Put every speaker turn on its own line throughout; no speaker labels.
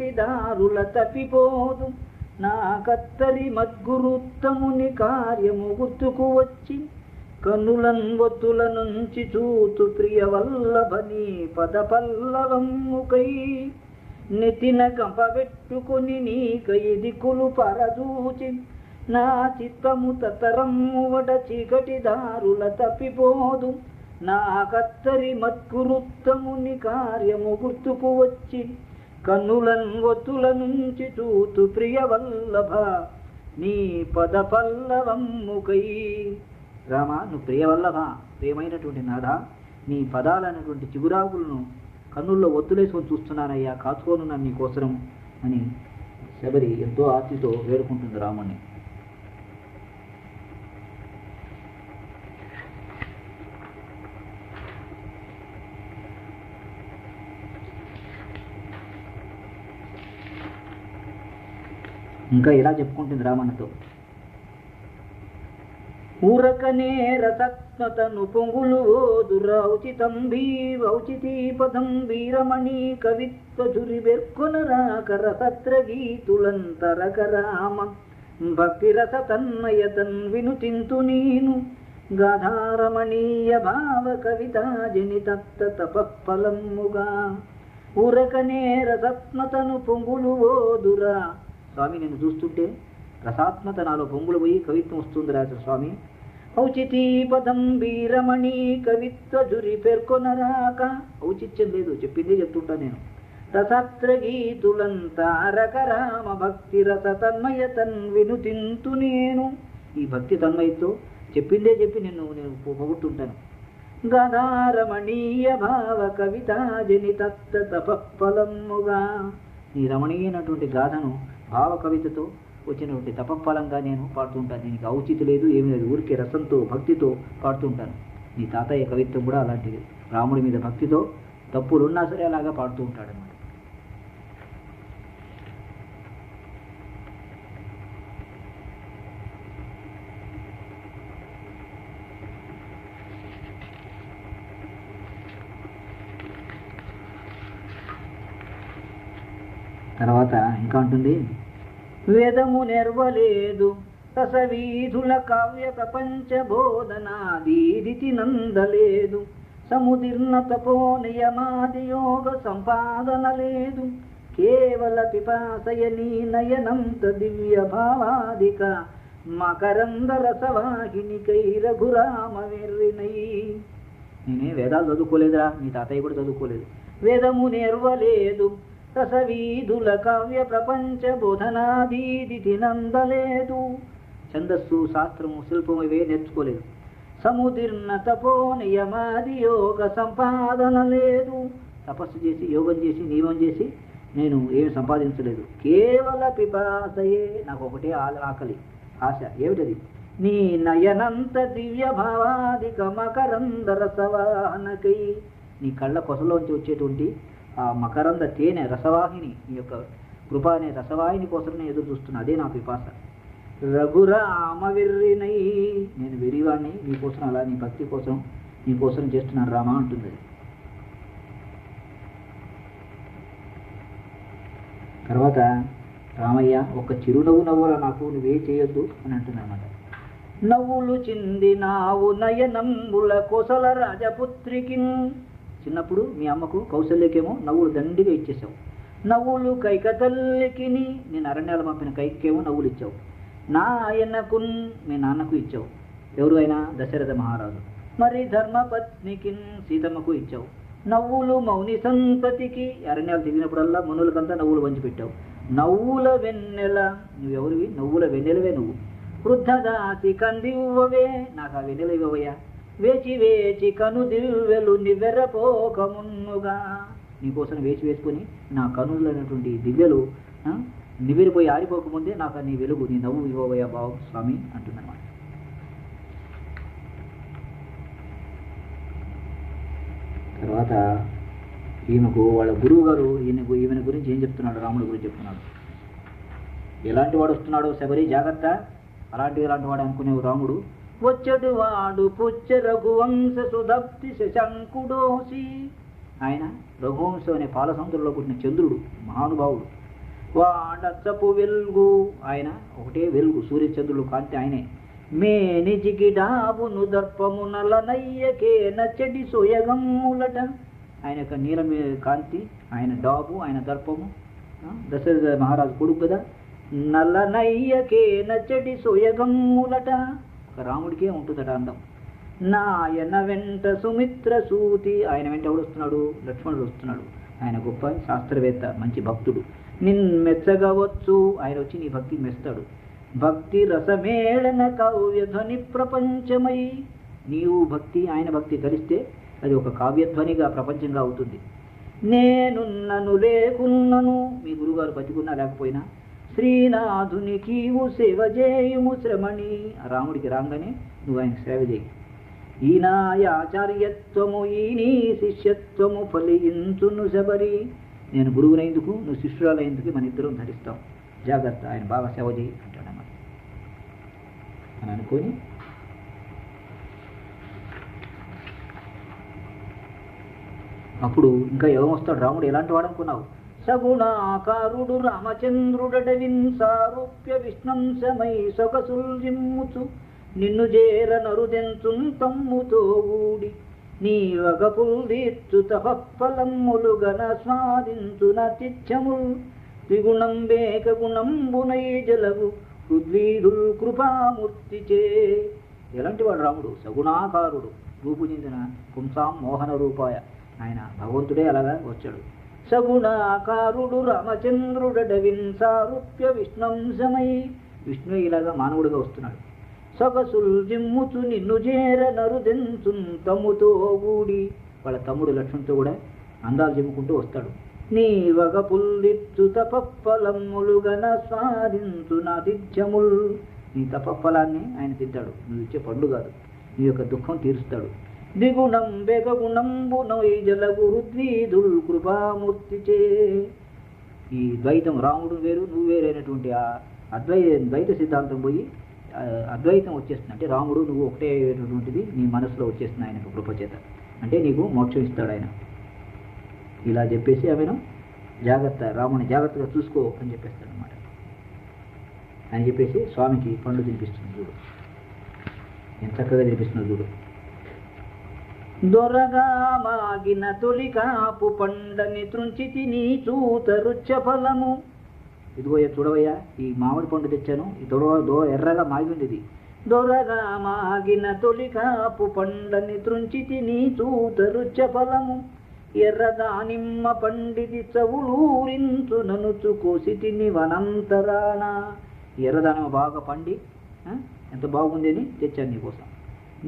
చీకటి దారుల తప్పిపోదు. నా కత్తరి మద్గురుత్తముని కార్యము గుర్తుకు వచ్చి కన్నులన్ ఒత్తుల నుంచి చూతు ప్రియవల్లభని పద పల్లవమ్ముకై నెతిన కంపబెట్టుకొని నీకై దిక్కులు పరదూచి నా చిత్తము తతరమ్ము వడ చీకటి దారుల తప్పిపోదు. నా కత్తరి మత్కురుత్తముని కార్యము గుర్తుకు వచ్చి కన్నులన్ ఒత్తుల నుంచి చూతు ప్రియవల్లభ నీ పద పల్లవమ్ముకై. రామ, నువ్వు ప్రియవల్లభ, ప్రియమైనటువంటి నాథ, నీ పదాలైనటువంటి చిగురాకులను కన్నుల్లో ఒత్తులేసుకొని చూస్తున్నానయ్యా, కాచుకోనున్నాను నీ కోసరం అని శబరి ఎంతో ఆర్తితో వేడుకుంటుంది రాముణ్ణి. ఇంకా ఇలా చెప్పుకుంటుంది రామన్నతో. ఊరకనే రసత్మతను పొంగులు ఔచితీ పదం వీరమణి కవిత్వ జురి బెర్కొనరాక రసత్ర గీతులంతరక రామ భక్తి రస తన్మయతన్ వినుతింతు నేను గాధారమణీయ భావ కవితా జనితత్త తపఫలముగా. ఊరకనే రసత్మతను పొంగులు ఓదురా. స్వామి, నేను చూస్తుంటే రసాత్మత నాలో పొంగులు పోయి కవిత్వం వస్తుంది రాజు స్వామి. ఔచితీ పదం వీరమణి కవిత్వ జురి పేర్కొనరాక. ఔచిత్యం లేదు, చెప్పిందే చెప్తుంటా నేను. రసత్ర గీతులంతారక రామ భక్తి రస తన్మయతన్ వినుతింతు నేను. ఈ భక్తి తన్మయతో చెప్పిందే చెప్పి నేను పొగుట్టుంటాను. గదారమణీయ భావ కవితా జనితత్త తపఫలముగా. నీ రమణీయమైనటువంటి గాథను భావ కవితతో వచ్చినటువంటి తపఫలంగా నేను పాడుతూ ఉంటాను. దీనికి ఔచితి లేదు, ఏమీ లేదు, ఊరికే రసంతో భక్తితో పాడుతూ ఉంటాను. నీ తాతయ్య కవిత్వం కూడా అలాంటిది, రాముడి మీద భక్తితో తప్పులున్నా సరే అలాగా పాడుతూ ఉంటాడు అన్నమాట. తర్వాత ఇంకా ఉంటుంది, వేదము నెర్వలేదు రసవీధుల కావ్య ప్రపంచ బోధనాదీదితి నందలేదు. సముదీర్ణ తపోనియమాది యోగ సంపాదన లేదు. కేవల పిపాసయ నీ నయనంత దివ్య భావాదిక మకరంద రసవాహినికై రఘురామ వెర్రినై. నేనే వేదాలు చదువుకోలేదురా, నీ తాతయ్య కూడా చదువుకోలేదు. వేదము నెర్వలేదు రసవీధుల కావ్య ప్రపంచ బోధనాదీదితి నందలేదు. ఛందస్సు, శాస్త్రము, శిల్పము ఇవే నేర్చుకోలేదు. సముదీర్ణ తపో నియమాది యోగ సంపాదన లేదు. తపస్సు చేసి, యోగం చేసి, నియమం చేసి నేను ఏమి సంపాదించలేదు. కేవల పిపాసయే, నాకు ఒకటే ఆకలి, ఆశ. ఏమిటది? నీ నయనంత దివ్య భావాదిక మకరంద రసవాహనకై. నీ కళ్ళ కొసలోంచి వచ్చేటువంటి ఆ మకరంద తేనె రసవాహిని, నీ యొక్క కృప అనే రసవాహిని కోసం నేను ఎదురు చూస్తున్నా. అదే నా పిపాస. రఘురామ వెర్రినై, నేను వెరివాణ్ణి, నీకోసం అలా నీ భక్తి కోసం నీకోసం చేస్తున్నాను రామ అంటుంది. తర్వాత రామయ్య, ఒక చిరునవ్వు నవ్వురా నాకు, నువ్వే చేయొద్దు అని అంటున్నానమాట. నవ్వులు చిందినావు నయనంబుల కోసల రాజపుత్రికి. చిన్నప్పుడు మీ అమ్మకు కౌశల్యకేమో నవ్వులు దండిగా ఇచ్చేసావు. నవ్వులు కైక తల్లికి, నేను అరణ్యాలు పంపిన కైకేమో నవ్వులు ఇచ్చావు. నాయనకు, మీ నాన్నకు ఇచ్చావు. ఎవరు అయినా దశరథ మహారాజు. మరి ధర్మపత్నికి సీతమ్మకు ఇచ్చావు. నవ్వులు మౌని సంతతికి, అరణ్యాలు తిరిగినప్పుడల్లా మునులకంతా నవ్వులు పంచిపెట్టావు. నవ్వుల వెన్నెల, నువ్వెవరివి? నవ్వుల వెన్నెలవే నువ్వు. వృద్ధదాసి కందివ్వవే, నాకు ఆ వెన్నెల ఇవ్వవయ్యా. వేచి వేచి కను దివ్వెలు నివ్వెరపోకమున్నుగా, నీకోసం వేచి వేసుకొని నా కనులైనటువంటి దివ్యలు నివ్వెరిపోయి ఆరిపోకముందే నాకు నీ వెలుగు, నీ నవ్వు ఇవ్వవయ్యా బావు స్వామి అంటుందన్నమాట. తర్వాత ఈమెకు వాళ్ళ గురువు గారు ఈమె గురించి ఏం చెప్తున్నాడు, రాముడి గురించి చెప్తున్నాడు. ఎలాంటి వాడు వస్తున్నాడో శబరి జాగ్రత్త, ఇలాంటి వాడు అనుకునే రాముడు. వచ్చడు వాడు పుచ్చ రఘువంశ సుధప్తి శశంకుడోసి. ఆయన రఘువంశం అనే పాలసముద్రంలో పుట్టిన చంద్రుడు, మహానుభావుడు. వాడచ్చపు వెలుగు, ఆయన ఒకటే వెలుగు, సూర్యచంద్రులు కాంతి ఆయనే. మేనిజిగిడావును దర్పము నలనయ్యకే నచ్చడి సోయగమ్ములట, ఆయన యొక్క నీలం కాంతి, ఆయన డాబు, ఆయన దర్పము. దశరథ మహారాజు కొడుకు కదా. నల్లనయ్యకే నచ్చడి సోయగమ్ములట, రాముడికే ఉంటుందట అందం. నాయన వెంట సుమిత్ర సూతి, ఆయన వెంట ఎవడు వస్తున్నాడు? లక్ష్మణుడు వస్తున్నాడు. ఆయన గొప్ప శాస్త్రవేత్త, మంచి భక్తుడు. నిన్మెచ్చగవచ్చు, ఆయన వచ్చి నీ భక్తి మెస్తాడు. భక్తి రసమేళన కావ్యధ్వని ప్రపంచమై, నీవు భక్తి ఆయన భక్తి కలిస్తే అది ఒక కావ్యధ్వనిగా ప్రపంచంగా అవుతుంది. నేనున్నను లేకున్నను, మీ గురుగారు బతికున్నా లేకపోయినా, శ్రీనాథునికీవు సేవ చేయుము శ్రమణి, రాముడికి రాగానే నువ్వు ఆయనకు సేవ చేయి. ఈనాయాచార్యత్వము ఈనీ శిష్యత్వము ఫలించును శబరి, నేను గురువునైందుకు నువ్వు శిష్యురాలైందుకు మన ఇద్దరం ధరిస్తాం, జాగ్రత్త, ఆయన బాగా సేవ చేయి అంటాడన్నమాట అని అనుకొని అప్పుడు ఇంకా ఏమొస్తాడు రాముడు? ఎలాంటి వాడు అనుకున్నావు? సగుణాకారుడు రామచంద్రుడవిన్ సారూప్య విష్ణంశమై సొగసుల్జిమ్ముచు నిన్ను చేర నరుదెంచున్ తమ్ముతో ఊడి నీ వగపుల్దీర్చు తపఫలమ్ములుగన స్వాదించున తిచ్చముల్ త్రిగుణం వేక గుణంబునై జలగు హృద్వీధుల్ కృపామూర్తిచే. ఎలాంటి వాడు రాముడు? సగుణాకారుడు, రూపు చెందిన పుంసాం మోహన రూపాయ, ఆయన భగవంతుడే అలాగా వచ్చాడు. సగుణాకారుడు రామచంద్రుడవిన్ సారూప్య విష్ణంశమై, విష్ణు ఇలాగా మానవుడిగా వస్తున్నాడు. సొగసుల్ జిమ్ముచు నిన్ను చేర నరుదెంచున్ తమ్ముతో కూడి, వాళ్ళ తమ్ముడు లక్ష్మణుతో కూడా అందాలు జిమ్ముకుంటూ వస్తాడు. నీ వగ పుల్లిచ్చు తపఫలమ్ములుగన స్వాదించు నా దిత్యముల్, నీ తపఫలాన్ని ఆయన తింటాడు, నువ్వు ఇచ్చే పండు కాదు, నీ యొక్క దుఃఖం తీరుస్తాడు. దిగుణం బెగగుణంబునై జలగు హృద్వీధుల్ కృపామూర్తిచే. ఈ ద్వైతం, రాముడు వేరు నువ్వు వేరైనటువంటి ఆ ద్వైత సిద్ధాంతం పోయి అద్వైతం వచ్చేస్తుంది. అంటే రాముడు నువ్వు ఒకటే అటువంటిది నీ మనసులో వచ్చేస్తుంది ఆయన కృపచేత, అంటే నీకు మోక్షం ఇస్తాడు ఆయన. ఇలా చెప్పేసి ఆమెను జాగ్రత్త, రాముని జాగ్రత్తగా చూసుకో అని చెప్పేస్తాడు అనమాట. అని చెప్పేసి స్వామికి పండ్లు తినిపిస్తుంది చూడు, ఎంత చక్కగా తినిపిస్తుంది చూడు. దొరగా మాగిన తొలి కాపు పండని త్రుంచితి నీ చూత రుచ ఫలము. ఇదిగోయ్యా చూడవయ్యా, ఈ మామిడి పండు తెచ్చాను, ఈ దో ఎర్రగా మాగింది ఇది. దొరగా మాగిన తొలి కాపు పండని త్రుంచితి నీ చూత రుచ ఫలము. ఎర్రదానిమ్మ పండిది చవులూరించు ననుచు కోసితిని వనంతరాన. ఎర్రదానిమ్మ బాగా పండి ఎంత బాగుంది అని తెచ్చాను నీకోసం.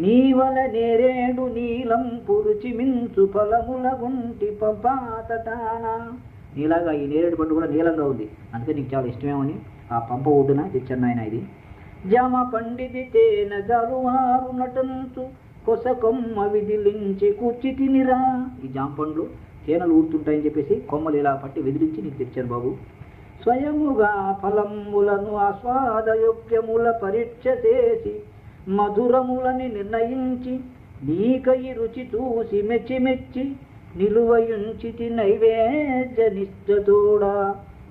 నీవల నేరేడు నీలం పురుచి మించు ఫలముల గుంటి పంపాతటాన. నీలాగా ఈ నేరేడు పండు కూడా నీలంగా ఉంది, అందుకే నీకు చాలా ఇష్టమేమని ఆ పంప ఒడ్డున తెచ్చాను ఆయన ఇది. జామ పండిది తేన జలువారు నటంచు కొస కొమ్మ విదిలించి కూర్చి తినిరా. ఈ జామ పండ్లు తేనెలు ఊరుతుంటాయని చెప్పేసి కొమ్మలు ఇలా పట్టి విదిలించి నీకు తెచ్చాను బాబు. స్వయముగా ఫలములను ఆస్వాదయోగ్యముల పరీక్ష చేసి మధురములని నిర్ణయించి నీకై రుచి చూసి మెచ్చి మెచ్చి నిలువయుంచితి నైవేద్య నిష్ఠతోడా.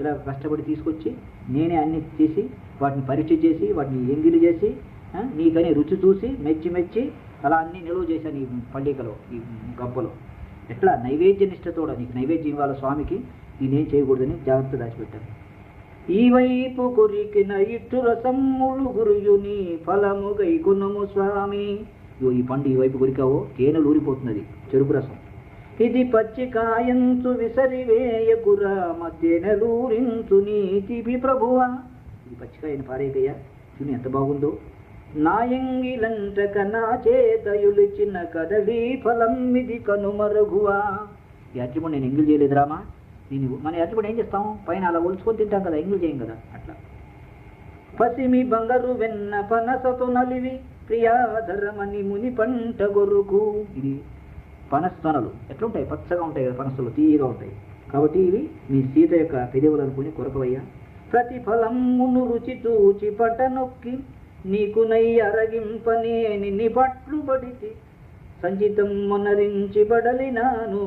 ఇలా కష్టపడి తీసుకొచ్చి నేనే అన్ని తీసి వాటిని పరీక్ష చేసి వాటిని ఎంగిలి చేసి నీకని రుచి చూసి మెచ్చి మెచ్చి అలా అన్ని నిలువ చేశాను ఈ పండికలో, ఈ గంపలో. ఎట్లా? నైవేద్య నిష్ఠతోడ, నీకు నైవేద్యం ఇవ్వాలి స్వామికి, నేనేం చేయకూడదని జాగ్రత్త దాచిపెట్టాను. ఈ వైపు కొరికిన ఇట్టు రసమ్ములు గురుయుని ఫలము గైకునము స్వామి. ఈ పండు ఈ వైపు కొరికావో తేనెలు ఊరిపోతున్నది, చెరుకు రసం. ఇది పచ్చికాయంచు విసరివేయకు రామ తేనెలూరించు నీతిపి ప్రభువా. ఇది పచ్చికాయని పారేకయ్యా, చూని ఎంత బాగుందో. నాయంగిలంటక నా చేతయులిచిన కదలీ ఫలం ఇది కనుమరుగువా. ఈ అట్టిపండు నేను ఎంగిల్ చేయలేదు రామా. మన అట్టిపండు ఏం చేస్తాం? పైన అలా ఒలుచుకొని తింటాం కదా, ఎంగిల్ చేయం కదా. అట్లా పసిమి బంగారు వెన్న పనసతో నలివి ప్రియాధరమని ముని పంట గొరుకు. ఇది పనస తొనలు ఎట్లుంటాయి? పచ్చగా ఉంటాయి కదా, పనసలు తీయగా ఉంటాయి. కాబట్టి ఇవి మీ సీత యొక్క పెదవులు అనుకుని కొరకవయ్యా. ప్రతిఫలమును రుచి చూచి పట నొక్కి నీకు నై అరగింపనేని నీ పట్లు పడితి సంచితం మొనరించి బడలినాను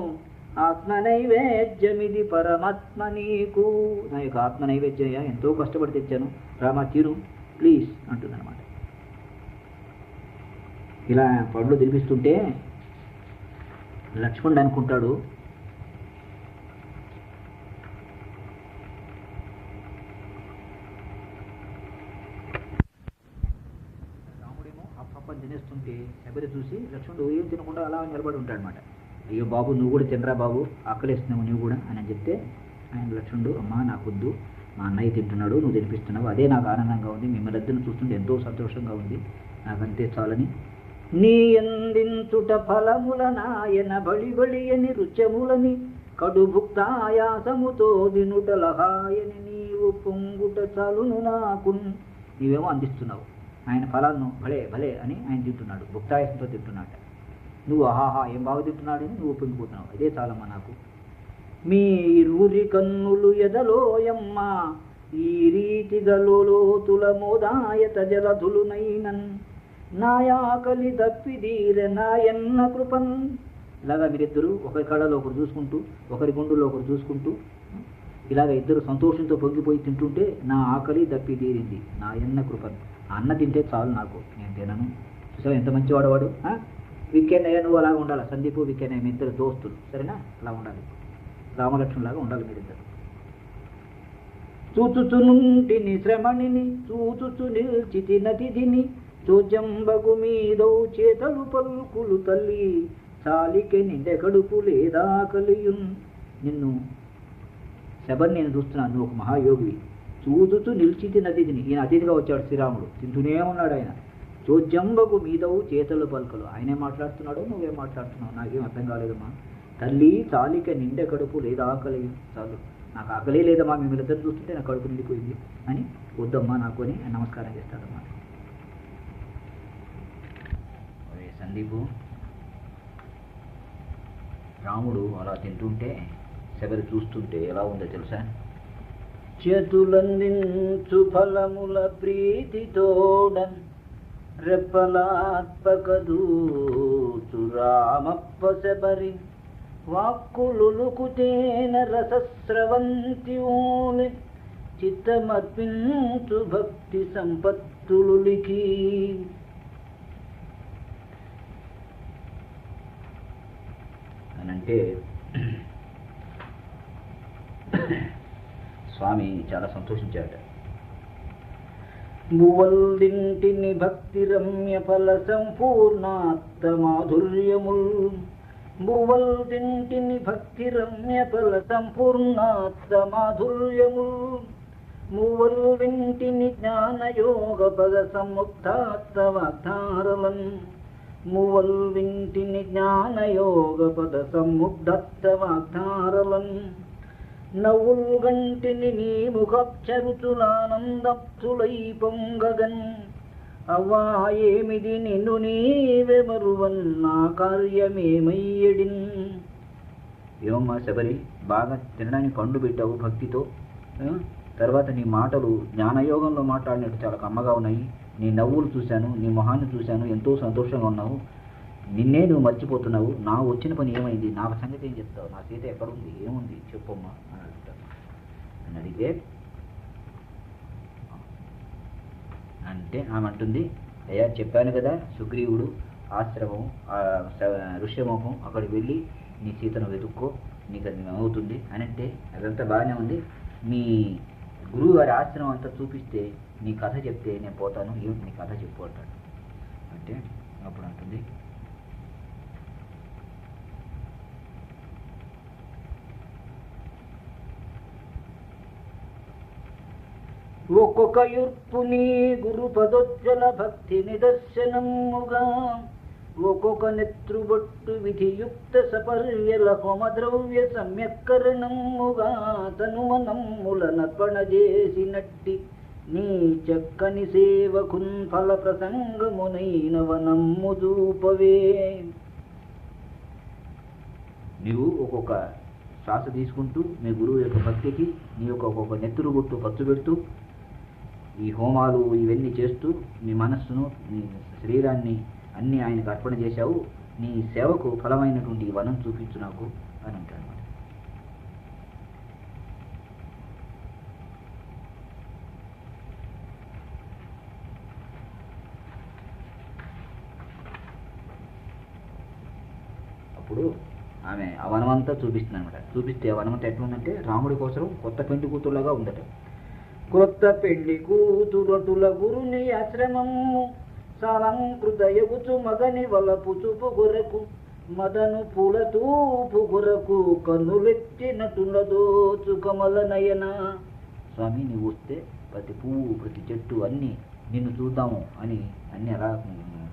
ఆత్మ నైవేద్యమిది పరమాత్మ నీకు. నా యొక్క ఆత్మ నైవేద్యం ఎంతో కష్టపడి తెచ్చాను, రామా తిను ప్లీజ్ అంటుందన్నమాట. ఇలా పళ్ళు తినిపిస్తుంటే లక్ష్మణుడు అనుకుంటాడు, రాముడేమో అప్పని తినేస్తుంటే శబరి చూసి లక్ష్మణుడు ఏం తినకుండా అలా నిలబడి ఉంటాడు అనమాట. అయ్యో బాబు నువ్వు కూడా తినరా బాబు, ఆకలిస్తున్నావు నువ్వు కూడా అని చెప్తే ఆయన లక్ష్మణుడు, అమ్మా నాకొద్దు, మా అన్నయ్య తింటున్నాడు, నువ్వు తినిపిస్తున్నావు, అదే నాకు ఆనందంగా ఉంది, మిమ్మల్ని ఇద్దరిని చూస్తుంటే ఎంతో సంతోషంగా ఉంది, నాకంతే చాలని. నీ అందించుట ఫలముల నాయన బళి బళి అని రుచములని కడుభుక్తాయాసముతో దినుటలహాయని నీవు పొంగుట చాలును నాకు. నీవేమో అందిస్తున్నావు, ఆయన ఫలాలను భలే భలే అని ఆయన తింటున్నాడు, భుక్తాయాసంతో తింటున్నాడు. నువ్వు ఆహాహా ఏం బాగా తింటున్నాడని నువ్వు పొంగిపోతున్నావు, అదే చాలమ్మా నాకు. మీ ఇరువురి కన్నులు ఎదలోయమ్మ ఈ రీతిగా లోతుల మోదాయత జలధులునైనన్ నాయాకలి తప్పిదీర నాయన్న కృపన్. ఇలాగా మీరిద్దరూ ఒకరి కళ్ళలో ఒకరు చూసుకుంటూ, ఒకరి గుండులో ఒకరు చూసుకుంటూ, ఇలాగ ఇద్దరు సంతోషంతో పొంగిపోయి తింటుంటే నా ఆకలి దప్పి తీరింది, నాయన్న కృపన్. అన్న తింటే చాలు నాకు, నేను తినను. చూసావు ఎంత మంచివాడు వాడు. విక్కెన్నయ్య నువ్వు అలాగా ఉండాలి, సందీపు విక్కెన్నయ్య మీ ఇద్దరు దోస్తులు, సరేనా? అలా ఉండాలి, రామలక్ష్మణులాగా ఉండాలి మీరిద్దరు. చూచుచునుంటిని శ్రమణిని చూచుచు నిల్చితి నతిథిని చోజంబగు మీదౌ చేతలు పలుకులు తల్లి చాలికె నిండె కడుపు లేదా కలియున్. నిన్ను శబరి నేను చూస్తున్నాను, నువ్వు ఒక మహాయోగివి. చూచుచు నిల్చితి నతిథిని, ఈయన అతిథిగా వచ్చాడు శ్రీరాముడు, తింటూనే ఉన్నాడు ఆయన. చోజంబగు మీదవు చేతలు పలుకలు, ఆయనే మాట్లాడుతున్నాడు, నువ్వేం మాట్లాడుతున్నావు, నాకేం అర్థం కాలేదమ్మా. తల్లి చాలిక నిండె కడుపు లేదా ఆకలి, చాలు నాకు ఆకలే లేదమ్మా, మిమ్మల్ని ఇద్దరు చూస్తుంటే నా కడుపు నిండిపోయింది అని వద్దమ్మా నాకు అని నమస్కారం చేస్తాడమ్మా. సందీపు రాముడు అలా తింటుంటే శబరి చూస్తుంటే ఎలా ఉందో తెలుసా? చేతులందించు ఫలముల ప్రీతితోడన్ రెప్పలాత్పకదూచు రామప్ప శబరి వాక్కులుకుతేన రసస్రవంతి ఊలి చిత్తమర్పించు భక్తి సంపత్తులులికి. అనంటే స్వామి చాలా సంతోషించాడు. భువల్దింటిని భక్తి రమ్య ఫల సంపూర్ణాత్త మాధుర్యముల్, భువల్దింటిని భక్తి రమ్య ఫల సంపూర్ణాత్త మాధుర్యముల్, మూవల్వింటిని జ్ఞానయోగ పద సముక్తాత్త వాగ్ధారలన్, మూవల్వింటిని జ్ఞానయోగ పద సముగ్ధత్త వాగ్ధారలన్, నవ్వుల్ గంటిని నీ ముఖక్షరుచులానందప్తులై పొంగగన్, అవ్వా ఏమిది నిన్ను నీవే మరువన్ నా కార్యమేమయ్యడిన్. ఏమమ్మా శబరి, బాగా తినడానికి పండు పెట్టావు భక్తితో, తర్వాత నీ మాటలు జ్ఞానయోగంలో మాట్లాడినట్టు చాలా కమ్మగా ఉన్నాయి, నీ నవ్వులు చూశాను, నీ మొహాన్ని చూశాను, ఎంతో సంతోషంగా ఉన్నావు, నిన్నే నువ్వు మర్చిపోతున్నావు, నా వచ్చిన పని ఏమైంది, నా సంగతి ఏం చెప్తావు, నా సీత ఎక్కడుంది, ఏముంది చెప్పమ్మా అని అడుగుతాను అని అడిగితే, అంటే ఆమె అంటుంది, అయ్యా చెప్పాను కదా సుగ్రీవుడు ఆశ్రమం ఋష్యముఖం అక్కడికి వెళ్ళి నీ సీతను వెతుక్కో, నీకు అది అవుతుంది అని. అంటే అదంతా బాగానే ఉంది, మీ గురువు గారి ఆశ్రమం అంతా చూపిస్తే నీ కథ చెప్తే నేను పోతాను, ఏమిటి నీ కథ చెప్పు అంటాడు. అంటే అప్పుడు అంటుంది, ఒక్కొక్క యుర్పు నీ గురు పదోజ్వల భక్తి నిదర్శనముగా, ఒక్కొక్క నెత్రుబొట్టు విధియుక్త సపర్యల హోమద్రవ్య సమ్యక్కరణముగా, తనుమనమ్ముల నర్పణ చేసినట్టి నీ చక్కని సేవకున్ ఫల ప్రసంగమునైన వనమ్ము చూపవే. నీవు ఒక్కొక్క శ్వాస తీసుకుంటూ మీ గురువు యొక్క భక్తికి నీ యొక్క ఒక్కొక్క నెత్తురు బొట్టు ఖర్చు పెడుతూ, ఈ హోమాలు ఇవన్నీ చేస్తూ నీ మనస్సును నీ శరీరాన్ని అన్నీ ఆయనకు అర్పణ చేశావు, నీ సేవకు ఫలమైనటువంటి ఈ వనం చూపించు నాకు అని అంటాడు. అప్పుడు ఆమె ఆ వనమంతా చూపిస్తుంది అనమాట. చూపిస్తే ఆ వనమంతా ఎట్లుందంటే రాముడి కోసం కొత్త పెండి కూతురులాగా ఉందట. కొత్త పెండి కూతురటుల గురుని ఆశ్రమము సాలంకృతయగుచు మగని వలపుచు పొగొరకు మదను పూలతూపు గొరకు కన్నులెత్తినటులదోచు కమల నయన. స్వామి నీవు వస్తే ప్రతి పువ్వు ప్రతి చెట్టు అన్నీ నిన్ను చూద్దాము అని అన్నీ అలా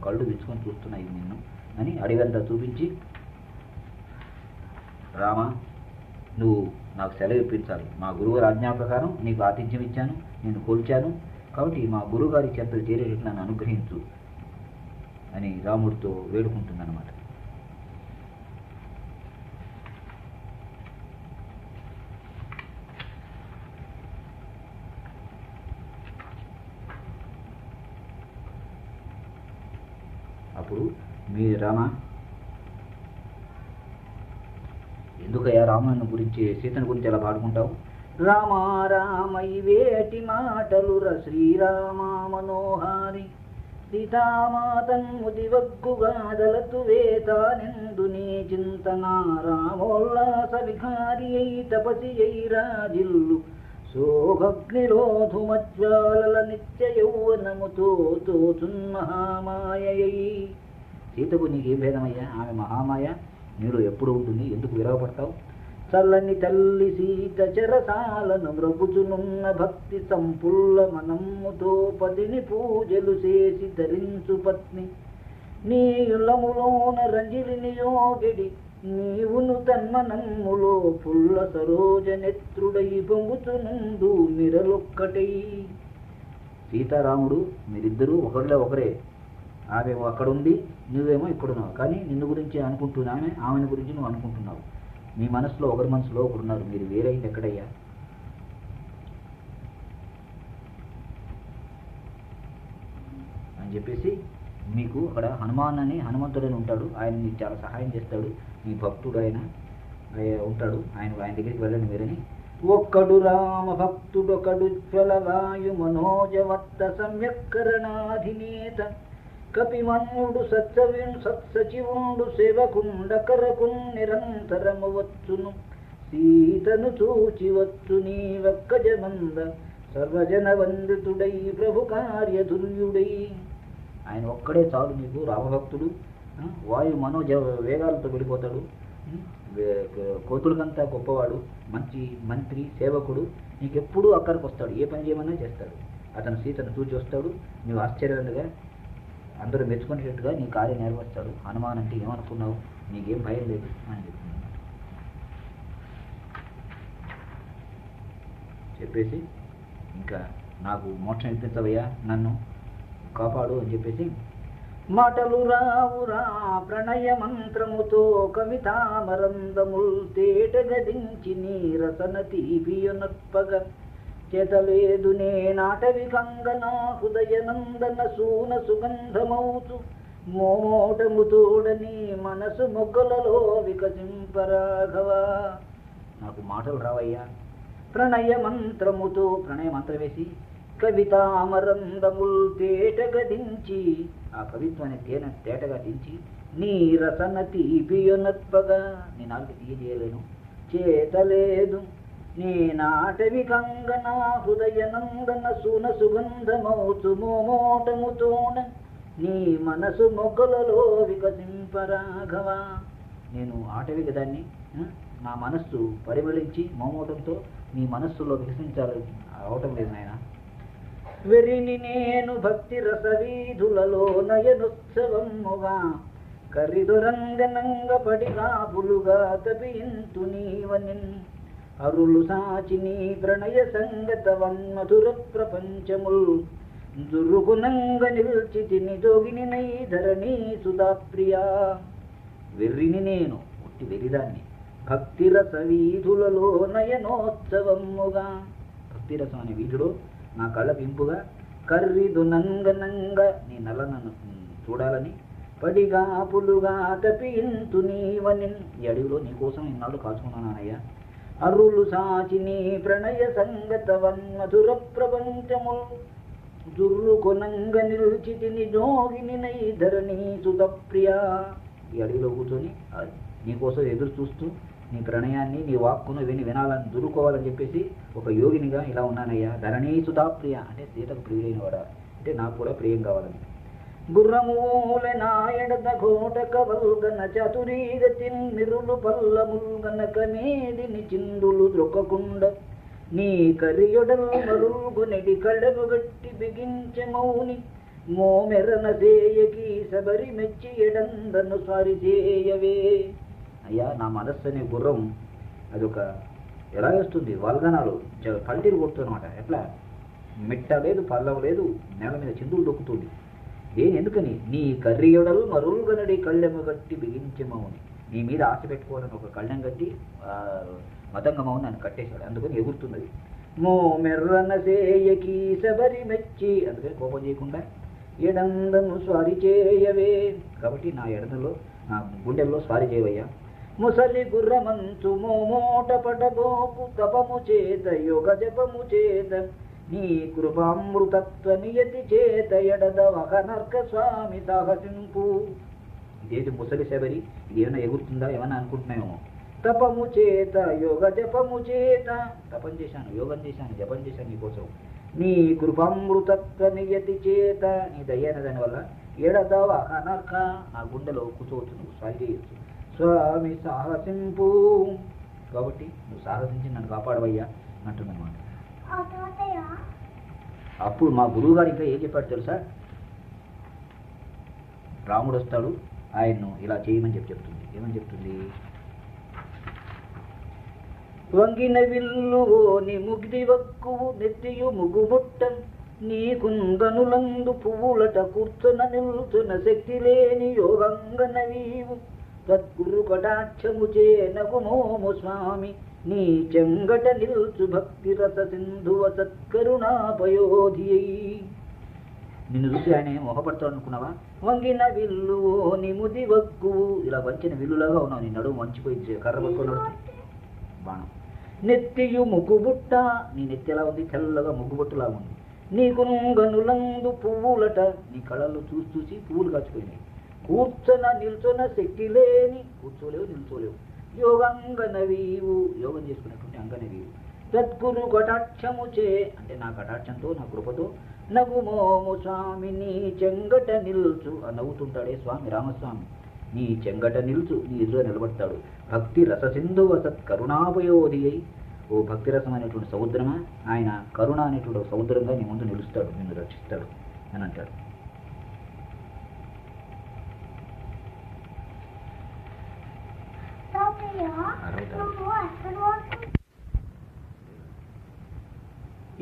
కళ్ళు తెచ్చుకొని చూస్తున్నాయి నిన్ను అని అడిగంతా చూపించి, రామ నువ్వు నాకు సెలవు ఇప్పించాలి, మా గురువుగారి ఆజ్ఞా ప్రకారం నీకు ఆతిథ్యం ఇచ్చాను, నేను కోల్చాను, కాబట్టి మా గురువుగారి చెంతలు చేరేటట్టు నన్ను అనుగ్రహించు అని రాముడితో వేడుకుంటుందన్నమాట. అప్పుడు మీ రామ ఎందుకయ్యా రాముని గురించి సీతను గురించి ఎలా పాడుకుంటావు? రామ రామ ఇవేటి మాటలుర శ్రీరామ మనోహారి సీతామాతన్ము దివగ్గుగాదలతు వేతానెందు నీ చింతన రామోల్లాస విహారి అయి తపసి అయి రాజిల్లు సోగగ్నిరోధుమజ్వాలల నిత్య యౌవనముతో తోచున్మహామాయై. సీతకు నీకేం భేదమయ్యా? ఆమె మహామాయ, నీలో ఎప్పుడు ఉంటుంది, ఎందుకు విరవపడతావు? చల్లని తల్లి సీత చెరసాలను మ్రగుచునున్న భక్తి సంపుల్ల మనమ్ముతో పదిని పూజలు చేసి ధరించు పత్ని నీ ఉల్లములోన రంజిలిని యోగిడి నీవును తన్మనమ్ములో పుల్ల సరోజ నెత్రుడై పొంగుచునుందు మిరలొక్కటై. సీతారాముడు మీరిద్దరూ ఒకరిలో ఒకరే. ఆమె అక్కడుంది, నువ్వేమో ఇక్కడున్నావు. కానీ నిన్ను గురించి అనుకుంటున్నామే, ఆమెను గురించి నువ్వు అనుకుంటున్నావు. మీ మనసులో ఒకరి మనసులో ఒకరున్నారు, మీరు వేరైంది ఎక్కడయ్యా? అని చెప్పేసి మీకు అక్కడ హనుమాన్ అని హనుమంతుడని ఉంటాడు, ఆయన మీకు చాలా సహాయం చేస్తాడు, మీ భక్తుడు ఆయన ఉంటాడు, ఆయన దగ్గరికి వెళ్ళండి మీరని. ఒక్కడు రామ భక్తుడొకడు జ్వలవాయు మనోజవత్త సంయక్కరణాధినేత కపిమన్యుడు సత్సచివుండు సేవకుండకరకు నిరంతరము వచ్చును సీతను చూచి వచ్చు నీ వక్కజమంద సర్వజన వందితుడై ప్రభు కార్యదుర్యుడై. ఆయన ఒక్కడే చాలు నీకు, రామభక్తుడు, వాయు మనోజ వేగాలతో వెళ్ళిపోతాడు, కోతులకంతా గొప్పవాడు, మంచి మంత్రి సేవకుడు, నీకెప్పుడూ అక్కడికి వస్తాడు, ఏ పని చేయమన్నా చేస్తాడు. అతను సీతను చూచి వస్తాడు, నువ్వు ఆశ్చర్యంగా అందరూ మెచ్చుకునేటట్టుగా నీ కార్యం నెరవేరుస్తాడు. హనుమాన్ అంటే ఏమనుకున్నావు, నీకేం భయం లేదు అని చెప్తున్నాను. చెప్పేసి ఇంకా నాకు మోక్షం ఇప్పించవయ్యా, నన్ను కాపాడు అని చెప్పేసి మాటలు రావురా ప్రణయ మంత్రముతో కవితామరందముల్ తేట గదించి నీ రసన తీపియునప్పగ చేతలేదు నే నాటవి కంగనా హృదయ నందన సూన సుగంధమౌతు మోమోటముతోడని మనసు మొగ్గలలో వికసింపరాఘవా. నాకు మాటలు రావయ్యా, ప్రణయ మంత్రముతో ప్రణయ మంత్రం వేసి కవితామరందముల్ తేట గదించి, ఆ కవిత్వాన్ని తేటగా దించి నీ రసన తీపియునప్పగా, నీ నాలుగు తీయజేయలేను, చేతలేదు నీ నాటవి కంగనా హృదయ నందన సూన సుగంధమౌతు మోమోటముతోడ నీ మనసు మొగ్గలలో వికసింపరాఘవా. నేను ఆటవిక దాన్ని, నా మనస్సు పరిమళించి మోమోటంతో నీ మనస్సులో వికసించాలి అవటం లేదు నాయన. వెరిని నేను భక్తి రసవీధులలో నయనుత్సవముగా కరిదురంగనంగ పడి కాపులుగా తపింతు నీవనిన్ అరులు సాచి నీ ప్రణయ సంగత వన్మధుర ప్రపంచముల్ దుర్గుణంగ నిల్చి తిని జోగిని నై ధరణీ సుధాప్రియా. వెర్రిని నేను, ఒట్టి వెరిదాన్ని, భక్తిరస వీధులలో నయనోత్సవముగా, భక్తిరసం అనే వీధులో నా కళ్ళ పింపుగా కర్రిదు నంగనంగ నీ నల్ల నన్ను చూడాలని పడిగా పులుగా తపింతు నీవని, ఈ అడవిలో నీకోసం ఇన్నాళ్ళు కాచుకున్నానయ్యా. అరులు సాచి నీ ప్రణయ సంగతవన్మధుర ప్రపంచముల్ దుర్రు కొనంగ నిల్చితిని జోగిని నైధరణి సుతప్రియా. ఈ అడవిలో కూర్చొని నీకోసం ఎదురు చూస్తూ నీ ప్రణయాన్ని నీ వాక్కును వినాలని దురుకోవాలని చెప్పేసి ఒక యోగినిగా ఇలా ఉన్నానయ్యా. ధరణీ సుధాప్రియ అంటే సీతకు ప్రియుడైన వాడా, అంటే నాకు కూడా ప్రియం కావాలని. గుర్రమూల నాయడద ఘోటక వల్గన చతురీగతిన్ నిరులు పల్లముల్గన కమేదిని చిందులు ద్రొక్కకుండ నీ కరియొడల్ మరుల్గొనెడి కళ్ళను గట్టి బిగించె మౌని మోమెరన సేయకి సబరి మెచ్చి ఎడందను స్వారి చేయవే. అయ్యా, నా మనస్సు అనే గుర్రం అదొక ఎలా వేస్తుంది, వల్గనాలు పల్టీలు కొడుతుందన్నమాట. ఎట్లా మిట్ట లేదు, పల్లవ లేదు, నేల మీద చిందులు దొక్కుతుంది. ఎందుకని నీ కర్రియొడలు మరుల్గనడి కళ్ళెము గట్టి బిగించమవుని, నీ మీద ఆశ పెట్టుకోవాలని ఒక కళ్ళెం కట్టి మతంగమవుని నన్ను కట్టేశాడు, అందుకని ఎగురుతున్నది. మో మెర్రన సేయకి సబరి మెచ్చి, అందుకని కోపం చేయకుండా ఎడందను స్వారి చేయవే, కాబట్టి నా ఎడదలో నా గుండెల్లో స్వారి చేయవయ్యా. ముసలి గుర్రమంచు మోమోట పడబోకు తపము చేత యోగ జపము చేత నీ కృపామృతత్వ నియతి చేత ఎడద వహనర్క స్వామి సాహసింపు. ఇదేది ముసలి శబరి, ఇది ఏమైనా ఎగురుతుందా ఏమన్నా అనుకుంటున్నామేమో. తపము చేత యోగ జపము చేత, తపం చేశాను, యోగం చేశాను, జపం చేశాను నీకోసం. నీ కృపామృతత్వ నియతి చేత, నీ దయ్యైన దానివల్ల ఎడద వహనర్క, నా గుండెలో కూర్చోవచ్చు, నువ్వు స్వామి చేయొచ్చు. స్వామి సాహసింపు, కాబట్టి నువ్వు సాహసించి నన్ను కాపాడవయ్యా అంటుందన్నమాట. అప్పుడు మా గురువు గారు ఇంకా ఏం చెప్పాడు తెలుసా, రాముడు వస్తాడు, ఆయన్ను ఇలా చేయమని చెప్తుంది. ఏమని చెప్తుంది? వంగిన విల్లు ని ముగ్ది వక్కువు నెత్తియు ముగుబుట్టం నీకుంగనులందు పువ్వులట కూర్చున నిల్చున శక్తి లేని యోగంగన వీవు తద్గురు కటాక్షముచే నగుమోము స్వామి నీ చెంగట నిల్చు భక్తి రస సింధువ సత్కరుణాపయోధి. నిన్ను చూసి ఆయన మొహపడతాడు అనుకున్నావా? వంగిన విల్లు నీ ముది వగ్గు, ఇలా వంచిన విల్లులాగా ఉన్నావు, నీ నడుము వంచిపోయి కర్ర పట్టుకున్నాడు బాణం. నెత్తియు ముగ్గుబుట్ట, నీ నెత్తి ఎలా ఉంది, తెల్లగా ముగ్గుబుట్టులా ఉంది. నీకు గనులందు పువ్వులట, నీ కళలు చూసి చూసి పువ్వులు కాచిపోయినాయి. కూర్చొన నిల్చొన శక్తి లేని, కూర్చోలేవు నిల్చోలేవు. యోగంగనవీవు, యోగం చేసుకున్నటువంటి అంగనవీవు. తద్గురు కటాక్షము చే, అంటే నా కటాక్షంతో నా కృపతో నగుమోము స్వామి నీ చెంగట నిల్చు. ఆ నవ్వుతుంటాడే స్వామి రామస్వామి, నీ చెంగట నిల్చు, నీ ఎదురు నిలబడతాడు. భక్తి రససింధువ సత్కరుణాపయోధి అయి, ఓ భక్తి రసం అనేటువంటి సముద్రమా, ఆయన కరుణ అనేటువంటి ఒక సముద్రంగా నీ ముందు నిలుస్తాడు, నిన్ను రక్షిస్తాడు అని అంటాడు.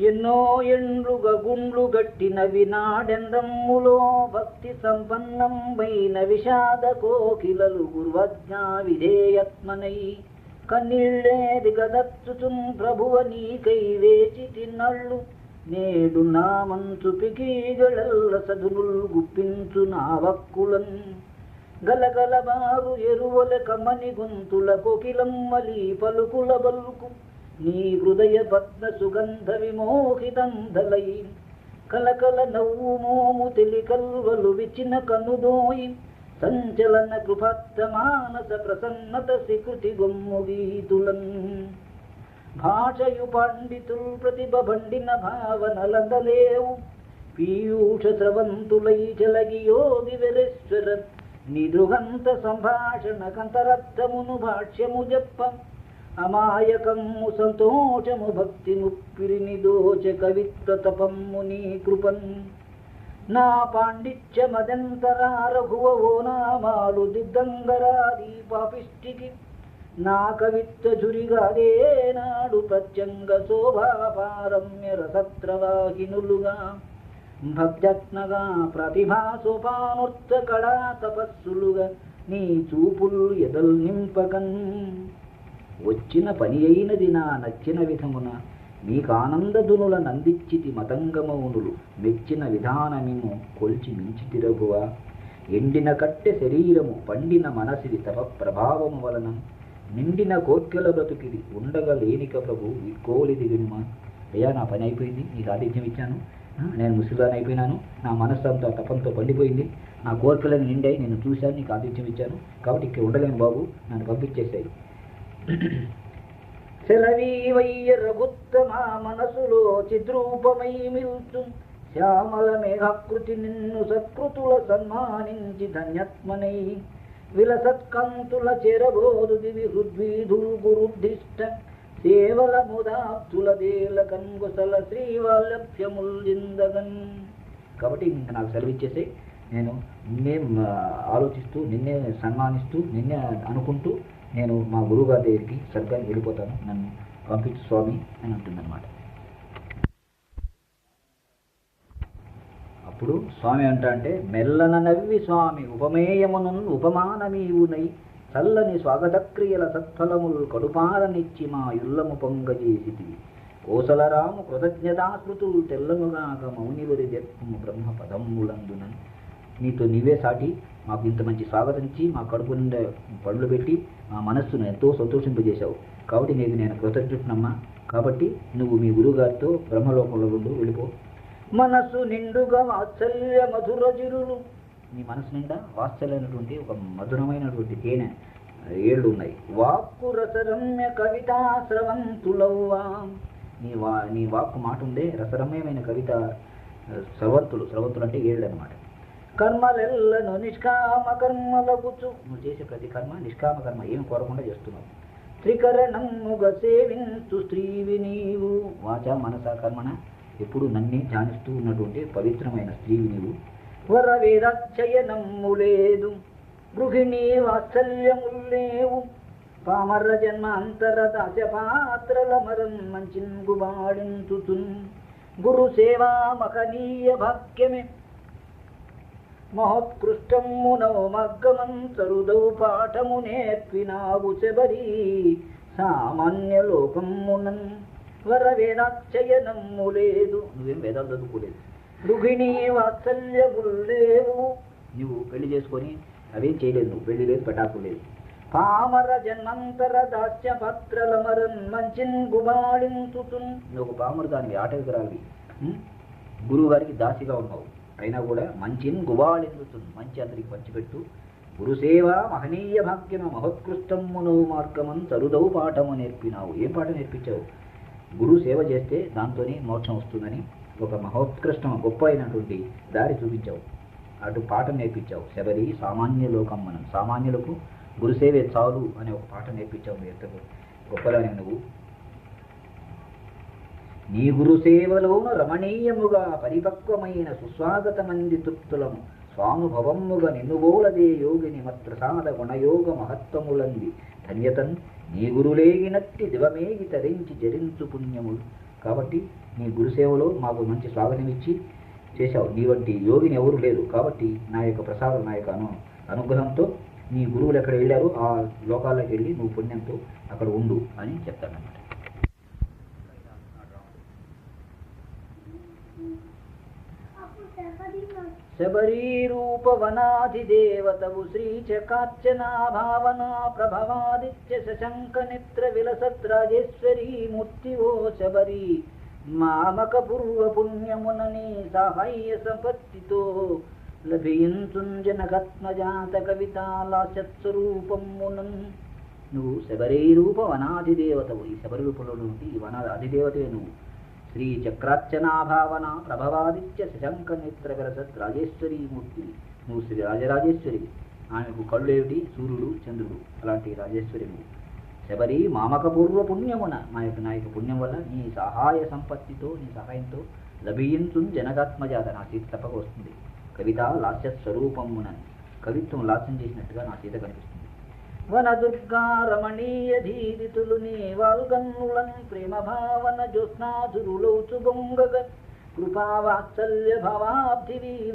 ఎన్నో ఎండ్లుగా గుండ్లు గట్టినవి నాడెందమ్ములో భక్తి సంపన్నంబైన విషాద కోకిలలు గుర్వజ్ఞా విధేయత్మనై కన్నీళ్ళేది గదచ్చుచున్ ప్రభువ నీకై వేచి తిన్నళ్ళు నేడు నా మంచు పికీగళల్ల సదునుల్ గుప్పించు నా వక్కులన్ గలగల బారు ఎరువల కమ్మని గొంతుల కోకిలమ్మలి పలుకుల బల్కు నీ హృదయ పద్మ సుగంధ విమోహితంధలై కలకల నవ్వు మోము తెలి కల్వలు విచిన కనుదోయి సంచలన కృపత్త మానస ప్రసన్నత స్వీకృతి గొమ్ము గీతులన్ భాషయు పండితుల్ ప్రతిభ బండిన భావనలందలేవు పీయూష స్రవంతులై చలగి యోగి వెరేశ్వర నిదృగంత సంభాషణ కంతరర్థమును భాష్యము జప్ప అమాయకము సంతోషము భక్తి ముప్పిరిని దోచ కవిత్వ తపమ్ము నీ కృపన్ నా పాండిత్యమదంతరా రఘువ ఓ నామాలు దిగ్గంగరాది పాపిష్టికి నా కవిత్వ జురిగాదే నాడు ప్రత్యంగ శోభాపారమ్య రసత్రవాహినులుగా భక్త్యత్నగా ప్రతిభా సోపానోర్త కళా తపస్సులుగా నీ చూపులు ఎదల్ నింపకన్ వచ్చిన పని అయినది నా నచ్చిన విధమున నీకు ఆనందదునుల నందిచ్చితి మతంగమౌనులు మెచ్చిన విధానమిము కొల్చి మించి తిరగువ ఎండిన కట్టె శరీరము పండిన మనసిది తప ప్రభావము వలన నిండిన కోర్కెల బ్రతుకిది ఉండగా లేనిక ప్రభు కోలిది వినుమా. అయ్యా నా పని అయిపోయింది, నీకు ఆతిథ్యం ఇచ్చాను, నేను ముసలిదాన్ని అయిపోయినాను, నా మనస్సు అంతా తపంతో పండిపోయింది, నా కోరికలను నిండాయి, నేను చూశాను, నీకు ఆతిథ్యం ఇచ్చాను, కాబట్టి ఇక్కడ ఉండలేను బాబు, నన్ను పంపించేసాయి. సెలవీవయ్య రఘుత్తమా మనసులో చిద్రూపమై మిల్చు శ్యామల మేఘాకృతి నిన్ను సత్కృతుల సన్మానించి ధన్యత్మనై విలసత్కంతుల చెరబోదు దివి హృద్వీధులు గురుద్ధిష్ట సేవల ముదాప్తుల దేల కన్గుసల శ్రీవాల్యముల్జిందగన్. కాబట్టి ఇంకా నాకు సెలవిచ్చేసే, నేను నిన్నే ఆలోచిస్తూ, నిన్నే సన్మానిస్తూ, నిన్నే అనుకుంటూ నేను మా గురువుగారి దగ్గరికి స్వర్గానికి వెళ్ళిపోతాను, నన్ను పంపించు స్వామి అని అంటుందన్నమాట. అప్పుడు స్వామి అంటే మెల్లన నవ్వి స్వామి ఉపమేయమును ఉపమానమీవునై చల్లని స్వాగతక్రియల సత్ఫలములు కడుపారనిచ్చి మా యుల్లము పొంగజేసితివి. కోసలరాము కృతజ్ఞతాకృతులు తెల్లముగాక మౌనివరి దర్పము బ్రహ్మ పదములందున. నీతో నీవే సాటి మాకు ఇంత మంచి స్వాగతం ఇచ్చి మా కడుపు నిండా పళ్ళు పెట్టి మా మనస్సును ఎంతో సంతోషింపజేశావు. కాబట్టి నీకు నేను కృతజ్ఞునమ్మా. కాబట్టి నువ్వు మీ గురువుగారితో బ్రహ్మలోకంలో ఉండు, వెళ్ళిపో. మనస్సు నిండుగా వాత్సల్య మధుర జిరులు, నీ మనసు నిండా వాత్సల్యమైనటువంటి ఒక మధురమైనటువంటి తేనె ఏళ్ళు ఉన్నాయి. వాక్కు రసరమ్య కవితా స్రవంతులవ్వా, నీ వాక్కు మాట ఉందే రసరమ్యమైన కవిత స్రవంతులు అంటే ఏళ్ళు అన్నమాట. కర్మలెల్లను నిష్కామ కర్మలగుచు, నువ్వు చేసే ప్రతి కర్మ నిష్కామ కర్మ, ఏమి కోరకుండా చేస్తున్నావు. త్రికరణముగా సేవించు స్త్రీవి నీవు, వాచ మనస కర్మణ ఎప్పుడు నన్నే ధ్యానిస్తూ ఉన్నటువంటి పవిత్రమైన స్త్రీవి నీవు. వరవేదాధ్యయనము లేదు, గృహిణీ వాత్సల్యములేవు, పామర జన్మ అంతర దాస్య పాత్రల మరం మంచిన్ గుబాడించుతున్. గురు సేవా మహనీయ భాగ్యమే మహోత్కృష్టమునో మగ్గమంతరుదౌ పాఠము నేర్పినావు శబరి సామాన్య లోకమునన్. వరవేదాధ్యయనము లేదు, నువ్వేం వేదాలు చదువుకోలేదు. గృహిణీ వాత్సల్యములు లేవు, నువ్వు పెళ్లి చేసుకొని అవేం చేయలేదు, నువ్వు పెళ్లి లేదు, పెటాకు లేదు. పామర జన్మంతర దాస్య పత్రల మరన్ మంచిన్ గుబాడించుతున్, నువ్వు పామరు దానికి ఆటవికరాలి, గురువు గారికి దాసిగా ఉన్నావు, అయినా కూడా మంచిని గుబాడించుతున్, మంచి అందరికి పంచిపెట్టు. గురుసేవ మహనీయ భాగ్యమ మహోత్కృష్టమును మార్గమం చరుదౌ పాఠము నేర్పినావు. ఏం పాఠం నేర్పించావు? గురువు సేవ చేస్తే దాంతోనే మోక్షం వస్తుందని ఒక మహోత్కృష్టం గొప్ప అయినటువంటి దారి చూపించావు, అటు పాఠం నేర్పించావు. శబరి సామాన్య లోకం, మనం సామాన్యులకు గురుసేవే చాలు అనే ఒక పాఠం నేర్పించావు. మీ ఎంతకు గొప్పదాని నువ్వు. నీ గురుసేవలోను రమణీయముగా పరిపక్వమైన సుస్వాగతమంది తృప్తులము స్వానుభవముగా నిన్నుబోలదే యోగిని మత్ప్రసాద గుణయోగ మహత్వములంది ధన్యతన్. నీ గురులేగినట్టి దివమేగి తరించి జరించు పుణ్యములు. కాబట్టి నీ గురుసేవలో మాకు మంచి స్వాగతం ఇచ్చి చేశావు. నీ వంటి యోగిని ఎవరు లేరు. కాబట్టి నా యొక్క ప్రసాదం, నా యొక్క అనుగ్రహంతో నీ గురువులు ఎక్కడ వెళ్ళారో ఆ లోకాల్లోకి వెళ్ళి నువ్వు పుణ్యంతో అక్కడ ఉండు అని చెప్తానన్నమాట. శబరీ రూప వనాధిదేవతవు శ్రీచకార్చనా భావనా ప్రభవాదిత్య శశంక నేత్ర విలసత్ రాజేశ్వరీ మూర్తివో శబరీ మామక పూర్వ పుణ్యమునని సహాయ సంపత్తితో లభించుంజనకత్మజాత కవితాలాస్వరూపమునన్. నువ్వు శబరీ రూప వనాధిదేవతవు. ఈ శబరి రూపంలో నుండి ఈ వన అధిదేవతవే నువ్వు. శ్రీ చక్రార్చనాభావన ప్రభవాదిత్య శశంక నేత్ర విలసత్ రాజేశ్వరీ మూర్తి. నువ్వు శ్రీ రాజరాజేశ్వరివి. ఆమెకు కళ్ళు ఏమిటి? సూర్యుడు, చంద్రుడు. అలాంటి రాజేశ్వరి నువ్వు. శబరి మామక పూర్వ పుణ్యమున, నా యొక్క పుణ్యం వల్ల నీ సహాయ సంపత్తితో, నీ సహాయంతో లభించు జనకాత్మజాత, నా సీత తప్పక వస్తుంది. కవిత లాస్య స్వరూపమున, కవిత్వం లాస్యం చేసినట్టుగా నా సీత కనిపిస్తుంది. వన దుర్గా రమణీయ ధీరితులు నీ వాల్గన్నులన్ ప్రేమ భావన జ్యోత్స్నాధురులౌచు బొంగగ కృపా వాత్సల్య భవాబ్ధివి